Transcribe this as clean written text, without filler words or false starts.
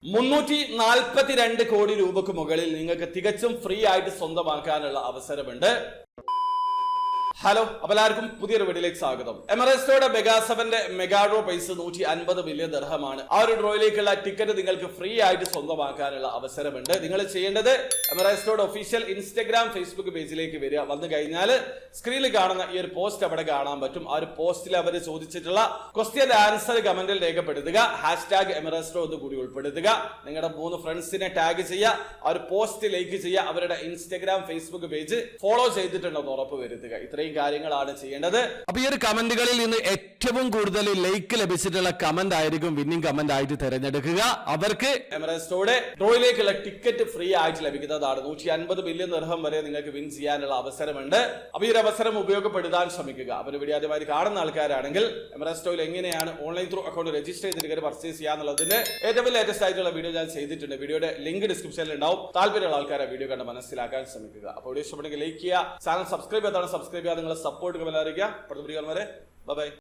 342 കോടി രൂപയ്ക്ക് മുകളിൽ നിങ്ങൾക്ക് തികച്ചും ഫ്രീ ആയിട്ട് സ്വന്തമാക്കാനുള്ള അവസരമുണ്ട്. ഹലോ, അപ്പോൾ എല്ലാവർക്കും പുതിയൊരു വീഡിയോയിലേക്ക് സ്വാഗതം. എമറസ്റ്റോയുടെ മെഗാ7ന്റെ മെഗാ ഡ്രോ പ്രൈസ് 150 മില്യൺ ദിർഹമാണ്. ആ ഒരു ഡ്രോയിലേക്കുള്ള ടിക്കറ്റ് നിങ്ങൾക്ക് ഫ്രീ ആയിട്ട് സ്വന്തമാക്കാനുള്ള അവസരമുണ്ട്. നിങ്ങൾ ചെയ്യേണ്ടത് എമറസ്റ്റോയുടെ ഒഫീഷ്യൽ ഇൻസ്റ്റഗ്രാം ഫേസ്ബുക്ക് പേജിലേക്ക് വരിക. വന്നു കഴിഞ്ഞാൽ സ്ക്രീനിൽ കാണുന്ന ഈ ഒരു പോസ്റ്റ് അവിടെ കാണാൻ പറ്റും. ആ ഒരു പോസ്റ്റിൽ അവർ ചോദിച്ചിട്ടുള്ള ക്വസ്റ്റ്യൻ ആൻസർ കമന്റിൽ രേഖപ്പെടുത്തുക. ഹാഷ്ടാഗ് എമറസ്റ്റോ എന്ന് കൂടി ഉൾപ്പെടുത്തുക. നിങ്ങളുടെ 3 ഫ്രണ്ട്സിനെ ടാഗ് ചെയ്യുക. ആ ഒരു പോസ്റ്റ് ലൈക്ക് ചെയ്യുക. അവരുടെ ഇൻസ്റ്റഗ്രാം ഫേസ്ബുക്ക് പേജ് ഫോളോ ചെയ്തിട്ടുണ്ടെന്ന് ഉറപ്പ് വരുത്തുക. ഇത്രയും കാര്യങ്ങളാണ് ചെയ്യേണ്ടത്. അപ്പൊ ഈ ഒരു കമന്റുകളിൽ നിന്ന് ഏറ്റവും കൂടുതൽ ലൈക്ക് ലഭിച്ചിട്ടുള്ള കമന്റ് ആയിരിക്കും വിന്നിംഗ് കമന്റ് ആയിട്ട് തിരഞ്ഞെടുക്കുക. അവർക്ക് എമറസ്റ്റോയുടെ ഡ്രോയിലേക്കുള്ള ടിക്കറ്റ് ഫ്രീ ആയിട്ട് ലഭിക്കുന്നതാണ്. 150 മില്യൺ ദിർഹം വരെ നിങ്ങൾക്ക് വിൻ ചെയ്യാനുള്ള അവസരമുണ്ട്. അപ്പൊ ഈ ഒരു അവസരം ഉപയോഗപ്പെടുത്താൻ ശ്രമിക്കുക. അപ്പൊ വീഡിയോ ആദ്യമായി കാണുന്ന ആൾക്കാരാണെങ്കിൽ എമറസ്റ്റോയിൽ എങ്ങനെയാണ് ഓൺലൈൻ ത്രൂ അക്കൗണ്ട് രജിസ്റ്റർ ചെയ്തിട്ട് പർച്ചേസ് ചെയ്യാന്നുള്ളതിന്റെ ഏറ്റവും ലേറ്റസ്റ്റ് ആയിട്ടുള്ള വീഡിയോ ഞാൻ ചെയ്തിട്ടുണ്ട്. വീഡിയോയുടെ ലിങ്ക് ഡിസ്ക്രിപ്ഷനിൽ ഉണ്ടാവും. താല്പര്യമുള്ള ആൾക്കാരെ വീഡിയോ കണ്ട് മനസ്സിലാക്കാൻ ശ്രമിക്കുക. അപ്പോൾ വീഡിയോ ഇഷ്ടപ്പെട്ടെങ്കിൽ ലൈക്ക് ചെയ്യുക, ചാനൽ സബ്സ്ക്രൈബ് ചെയ്താണ് സബ്സ്ക്രൈബ് ചെയ്യുക. നിങ്ങളെ സപ്പോർട്ട് അറിയിക്കുക. അടുത്ത വീഡിയോ വരെ ബൈ.